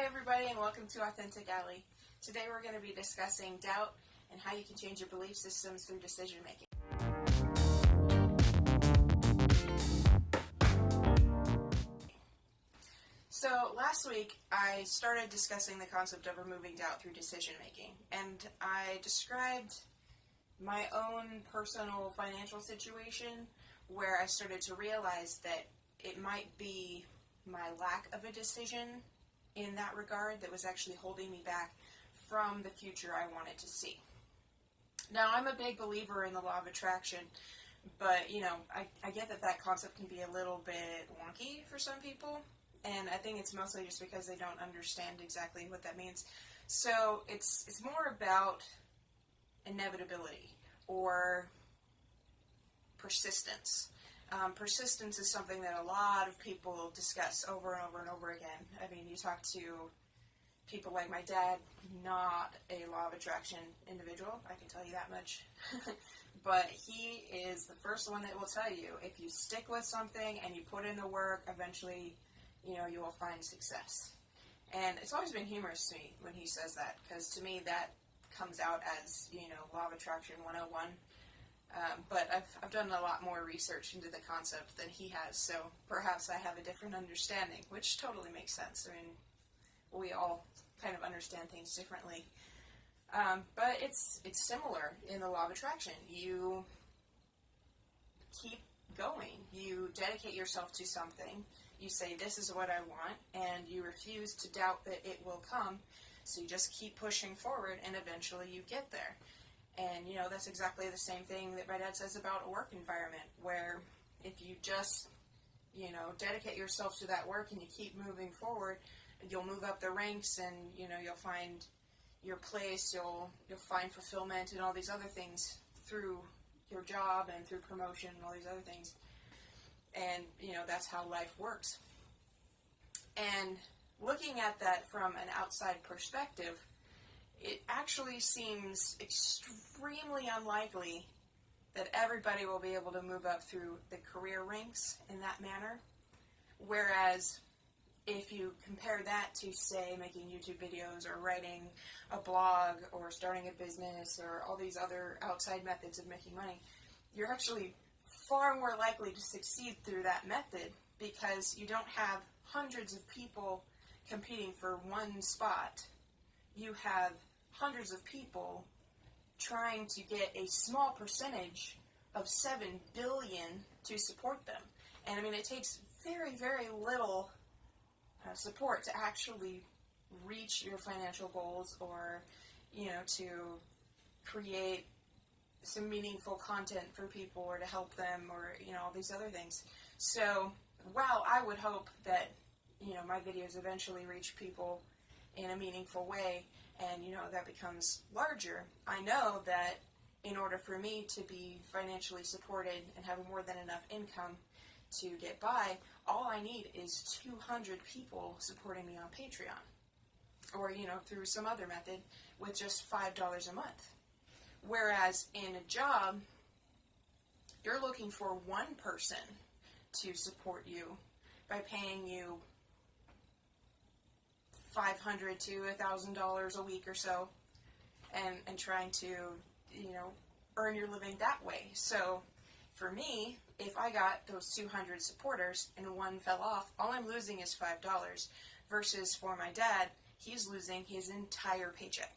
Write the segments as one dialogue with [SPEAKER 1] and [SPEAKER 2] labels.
[SPEAKER 1] Hi everybody and welcome to Authentic Alley. Today we're going to be discussing doubt and how you can change your belief systems through decision making. So last week I started discussing the concept of removing doubt through decision making, and I described my own personal financial situation where I started to realize that it might be my lack of a decision in that regard that was actually holding me back from the future I wanted to see. Now, I'm a big believer in the law of attraction, but, I get that concept can be a little bit wonky for some people, and I think it's mostly just because they don't understand exactly what that means. So, it's more about inevitability or persistence. Persistence is something that a lot of people discuss over and over and over again. I mean, you talk to people like my dad, not a law of attraction individual, I can tell you that much. But he is the first one that will tell you, if you stick with something and you put in the work, eventually, you will find success. And it's always been humorous to me when he says that, because to me that comes out as, law of attraction 101. But I've done a lot more research into the concept than he has, so perhaps I have a different understanding, which totally makes sense. I mean, we all kind of understand things differently. But it's similar in the law of attraction. You keep going. You dedicate yourself to something. You say, this is what I want, and you refuse to doubt that it will come. So you just keep pushing forward, and eventually you get there. And, that's exactly the same thing that my dad says about a work environment, where if you just, dedicate yourself to that work and you keep moving forward, you'll move up the ranks and, you'll find your place, you'll find fulfillment and all these other things through your job and through promotion and all these other things. And, that's how life works. And looking at that from an outside perspective, it actually seems extremely unlikely that everybody will be able to move up through the career ranks in that manner. Whereas if you compare that to, say, making YouTube videos or writing a blog or starting a business or all these other outside methods of making money, you're actually far more likely to succeed through that method because you don't have hundreds of people competing for one spot. You have hundreds of people trying to get a small percentage of 7 billion to support them. And I mean, it takes very, very little support to actually reach your financial goals or, to create some meaningful content for people or to help them or, all these other things. So while I would hope that, my videos eventually reach people in a meaningful way, and that becomes larger, I know that in order for me to be financially supported and have more than enough income to get by, all I need is 200 people supporting me on Patreon or through some other method with just $5 a month. Whereas in a job, you're looking for one person to support you by paying you $500 to $1,000 a week or so, and trying to, earn your living that way. So for me, if I got those 200 supporters and one fell off, all I'm losing is $5, versus for my dad, he's losing his entire paycheck.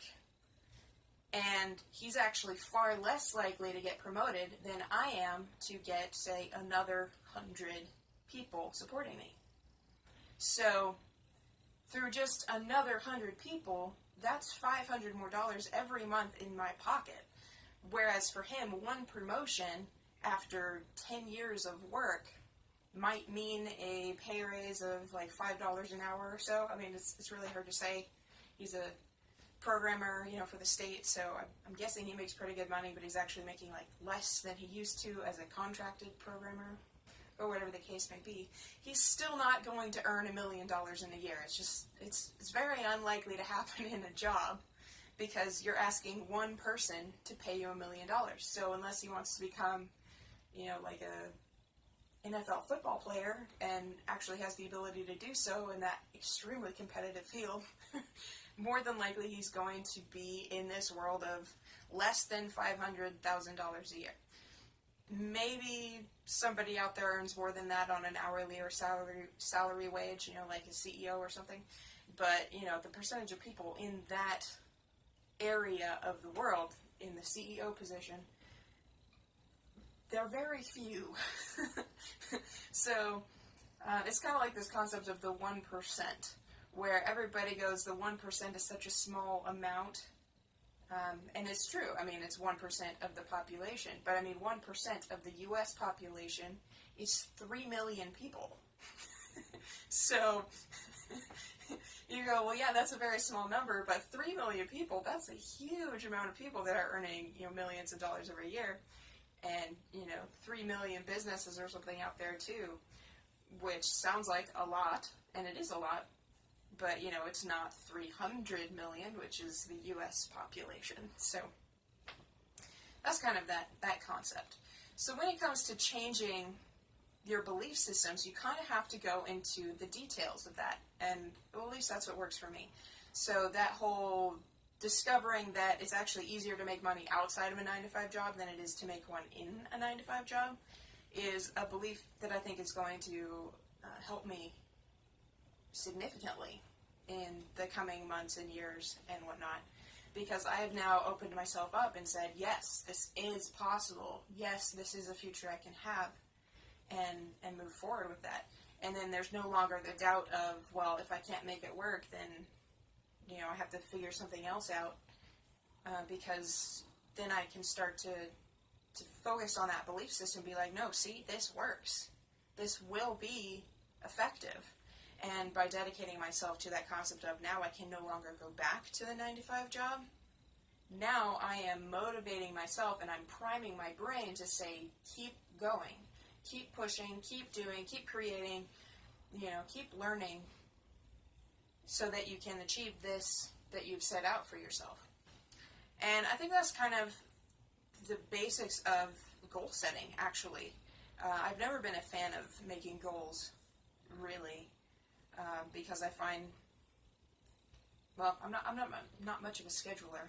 [SPEAKER 1] And he's actually far less likely to get promoted than I am to get, say, another 100 people supporting me. So through just another 100 people, that's $500 more every month in my pocket. Whereas for him, one promotion after 10 years of work might mean a pay raise of like $5 an hour or so. I mean, it's really hard to say. He's a programmer, for the state, so I'm guessing he makes pretty good money, but he's actually making like less than he used to as a contracted programmer, or whatever the case may be. He's still not going to earn $1 million in a year. It's very unlikely to happen in a job because you're asking one person to pay you $1 million. So unless he wants to become, like NFL football player and actually has the ability to do so in that extremely competitive field, more than likely he's going to be in this world of less than $500,000 a year. Maybe somebody out there earns more than that on an hourly or salary wage, like a CEO or something. But, the percentage of people in that area of the world in the CEO position, they're very few. So it's kind of like this concept of the 1%, where everybody goes, the 1% is such a small amount. And it's true. I mean, it's 1% of the population. But 1% of the U.S. population is 3 million people. So you go, well, yeah, that's a very small number, but 3 million people, that's a huge amount of people that are earning, millions of dollars every year. And, 3 million businesses or something out there too, which sounds like a lot, and it is a lot, but, it's not 300 million, which is the U.S. population. So that's kind of that concept. So when it comes to changing your belief systems, you kind of have to go into the details of that, and well, at least that's what works for me. So that whole discovering that it's actually easier to make money outside of a 9-to-5 job than it is to make one in a 9-to-5 job is a belief that I think is going to help me significantly in the coming months and years and whatnot, because I have now opened myself up and said, yes, this is possible. Yes, this is a future I can have, and move forward with that. And then there's no longer the doubt of, well, if I can't make it work, then, I have to figure something else out, because then I can start to focus on that belief system and be like, no, see, this works. This will be effective. And by dedicating myself to that concept of now I can no longer go back to the 9-to-5 job, now I am motivating myself and I'm priming my brain to say, keep going, keep pushing, keep doing, keep creating, keep learning so that you can achieve this that you've set out for yourself. And I think that's kind of the basics of goal setting, actually. I've never been a fan of making goals, really. Because I find, well, I'm not much of a scheduler.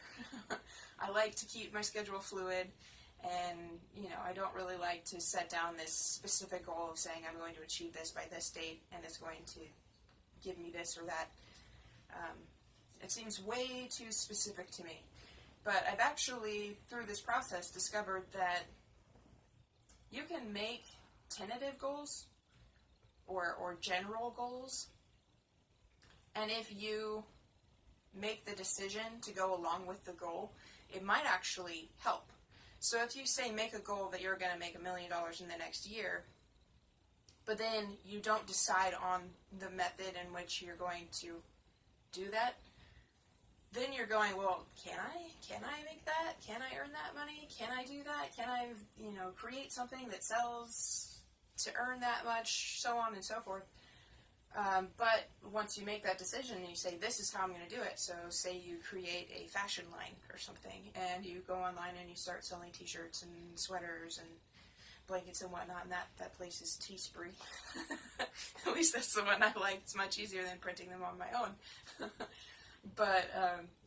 [SPEAKER 1] I like to keep my schedule fluid, and I don't really like to set down this specific goal of saying I'm going to achieve this by this date, and it's going to give me this or that. It seems way too specific to me. But I've actually, through this process, discovered that you can make tentative goals or general goals. And if you make the decision to go along with the goal, it might actually help. So if you say make a goal that you're going to make $1 million in the next year, but then you don't decide on the method in which you're going to do that, then you're going, well, can I make that? Can I earn that money? Can I do that? Can I, create something that sells to earn that much, so on and so forth. But once you make that decision and you say, this is how I'm going to do it, so say you create a fashion line or something, and you go online and you start selling t-shirts and sweaters and blankets and whatnot, and that place is Teespring. At least that's the one I like. It's much easier than printing them on my own. But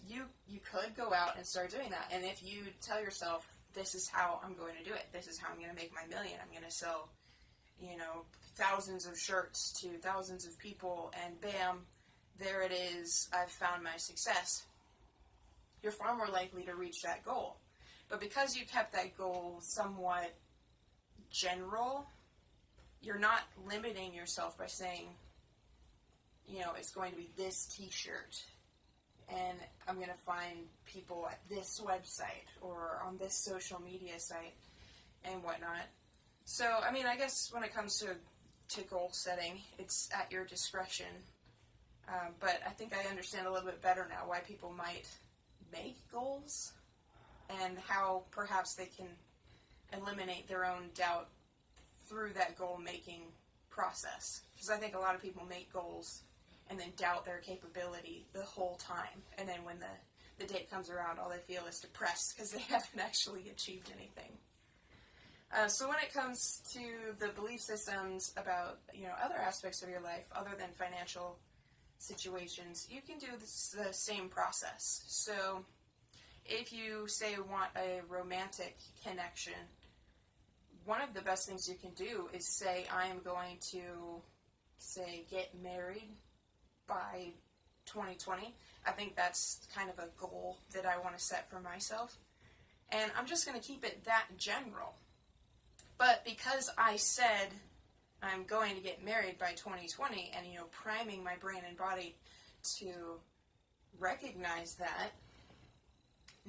[SPEAKER 1] you could go out and start doing that, and if you tell yourself, this is how I'm going to do it, this is how I'm going to make my $1 million, I'm going to sell thousands of shirts to thousands of people, and bam, there it is, I've found my success. You're far more likely to reach that goal. But because you kept that goal somewhat general, you're not limiting yourself by saying, it's going to be this t-shirt, and I'm going to find people at this website or on this social media site and whatnot. So, I guess when it comes to goal setting, it's at your discretion. But I think I understand a little bit better now why people might make goals and how perhaps they can eliminate their own doubt through that goal-making process. Because I think a lot of people make goals and then doubt their capability the whole time. And then when the date comes around, all they feel is depressed because they haven't actually achieved anything. So when it comes to the belief systems about, other aspects of your life other than financial situations, you can do the same process. So if you say want a romantic connection, one of the best things you can do is say, I am going to, say, get married by 2020. I think that's kind of a goal that I want to set for myself. And I'm just going to keep it that general. But because I said I'm going to get married by 2020 and, priming my brain and body to recognize that,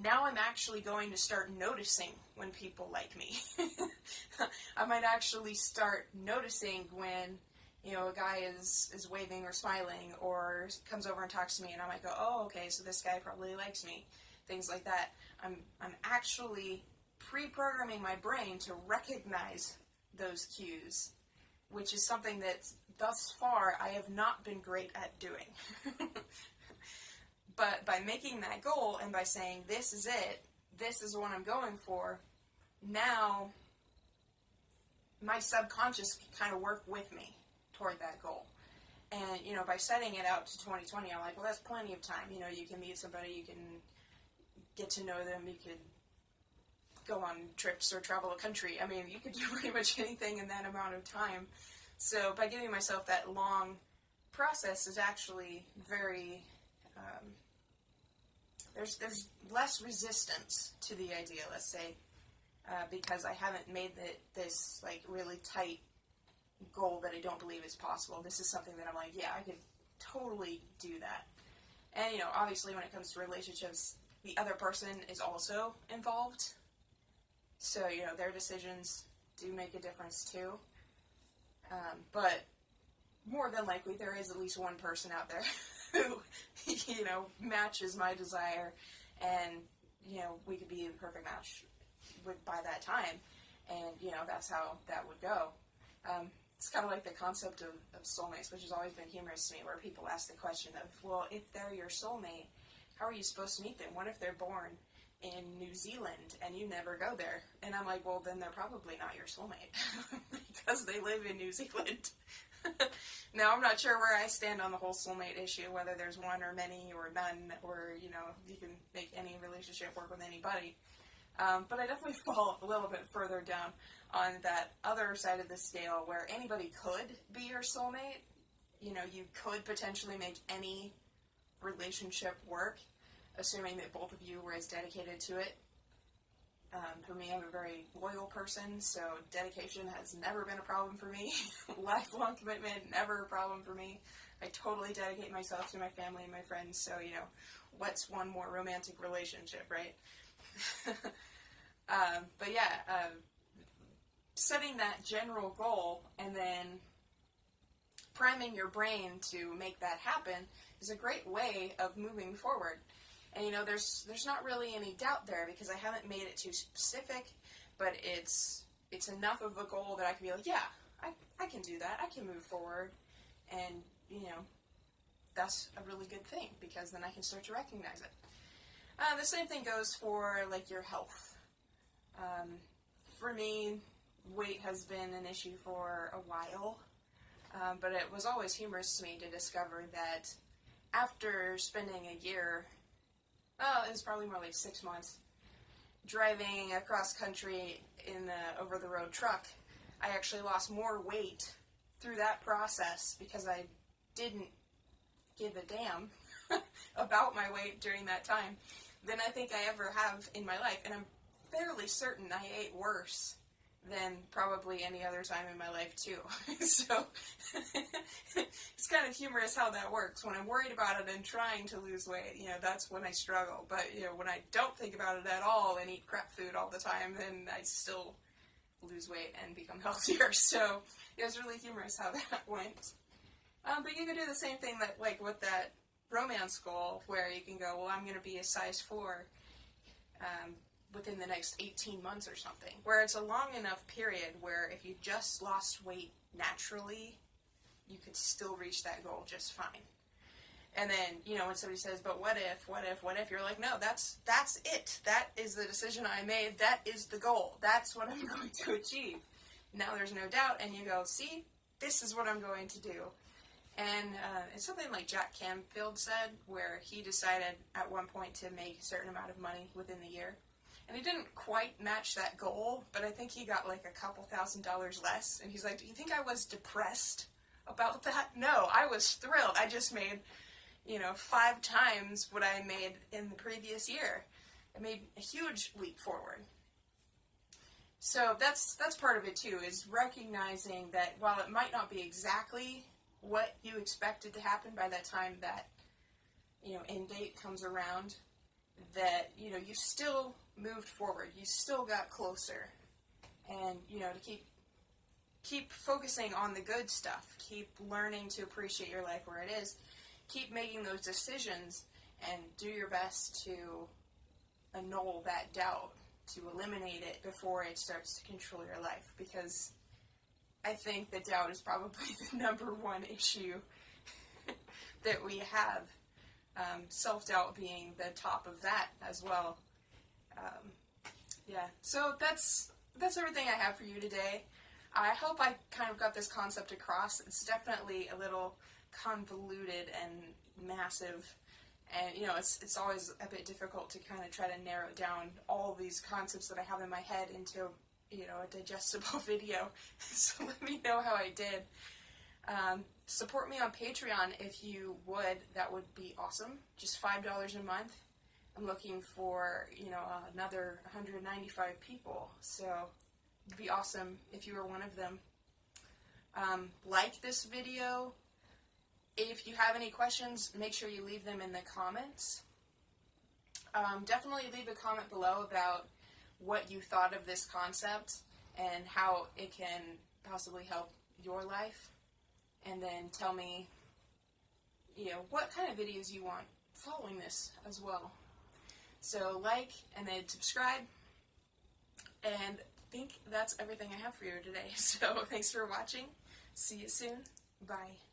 [SPEAKER 1] now I'm actually going to start noticing when people like me. I might actually start noticing when, a guy is waving or smiling or comes over and talks to me, and I might go, oh, okay, so this guy probably likes me. Things like that. I'm actually pre-programming my brain to recognize those cues, which is something that thus far I have not been great at doing. But by making that goal and by saying, this is it, this is what I'm going for, now my subconscious can kind of work with me toward that goal. And, by setting it out to 2020, I'm like, well, that's plenty of time. You can meet somebody, you can get to know them, you could go on trips or travel a country. I mean, you could do pretty much anything in that amount of time. So by giving myself that long process is actually very... There's less resistance to the idea, let's say, because I haven't made this like really tight goal that I don't believe is possible. This is something that I'm like, yeah, I could totally do that. And, obviously when it comes to relationships, the other person is also involved. So, their decisions do make a difference too. But more than likely, there is at least one person out there who, matches my desire, and, we could be the perfect match by that time, and, that's how that would go. It's kind of like the concept of soulmates, which has always been humorous to me, where people ask the question of, well, if they're your soulmate, how are you supposed to meet them? What if they're born in New Zealand and you never go there? And I'm like, well, then they're probably not your soulmate because they live in New Zealand. Now, I'm not sure where I stand on the whole soulmate issue, whether there's one or many or none, or, you can make any relationship work with anybody. But I definitely fall a little bit further down on that other side of the scale where anybody could be your soulmate. You could potentially make any relationship work, assuming that both of you were as dedicated to it. For me, I'm a very loyal person, so dedication has never been a problem for me. Lifelong commitment, never a problem for me. I totally dedicate myself to my family and my friends, so, what's one more romantic relationship, right? But yeah, setting that general goal and then priming your brain to make that happen is a great way of moving forward. And, there's not really any doubt there because I haven't made it too specific, but it's enough of a goal that I can be like, yeah, I can do that. I can move forward. And, that's a really good thing because then I can start to recognize it. The same thing goes for, like, your health. For me, weight has been an issue for a while, but it was always humorous to me to discover that after spending a year, it was probably more like 6 months, driving across country in the over-the-road truck, I actually lost more weight through that process because I didn't give a damn about my weight during that time than I think I ever have in my life. And I'm fairly certain I ate worse than probably any other time in my life too. So it's kind of humorous how that works. When I'm worried about it and trying to lose weight, that's when I struggle. But, when I don't think about it at all and eat crap food all the time, then I still lose weight and become healthier. So it was really humorous how that went. But you can do the same thing that, like, with that romance goal where you can go, well, I'm going to be a size 4 within the next 18 months or something, where it's a long enough period where if you just lost weight naturally, you could still reach that goal just fine. And then, you know, when somebody says, but what if, you're like, no, that's it. That is the decision I made. That is the goal. That's what I'm going to achieve. Now there's no doubt, and you go, see, this is what I'm going to do. And it's something like Jack Canfield said, where he decided at one point to make a certain amount of money within the year. And he didn't quite match that goal, but I think he got like a couple $1,000s less. And he's like, do you think I was depressed about that? No, I was thrilled. I just made, 5 times what I made in the previous year. I made a huge leap forward. So that's part of it too, is recognizing that while it might not be exactly what you expected to happen by that time that, end date comes around, that, you still moved forward, you still got closer, and, to keep focusing on the good stuff, keep learning to appreciate your life where it is, keep making those decisions, and do your best to annul that doubt, to eliminate it before it starts to control your life, because I think that doubt is probably the number one issue that we have. Self-doubt being the top of that as well. So that's everything I have for you today. I hope I kind of got this concept across. It's definitely a little convoluted and massive, and it's always a bit difficult to kind of try to narrow down all these concepts that I have in my head into a digestible video. So let me know how I did. Support me on Patreon if you would. That would be awesome. Just $5 a month. I'm looking for, another 195 people. So it'd be awesome if you were one of them. Like this video. If you have any questions, make sure you leave them in the comments. Definitely leave a comment below about what you thought of this concept and how it can possibly help your life. And then tell me, what kind of videos you want following this as well. So like and then subscribe. And I think that's everything I have for you today. So thanks for watching. See you soon. Bye.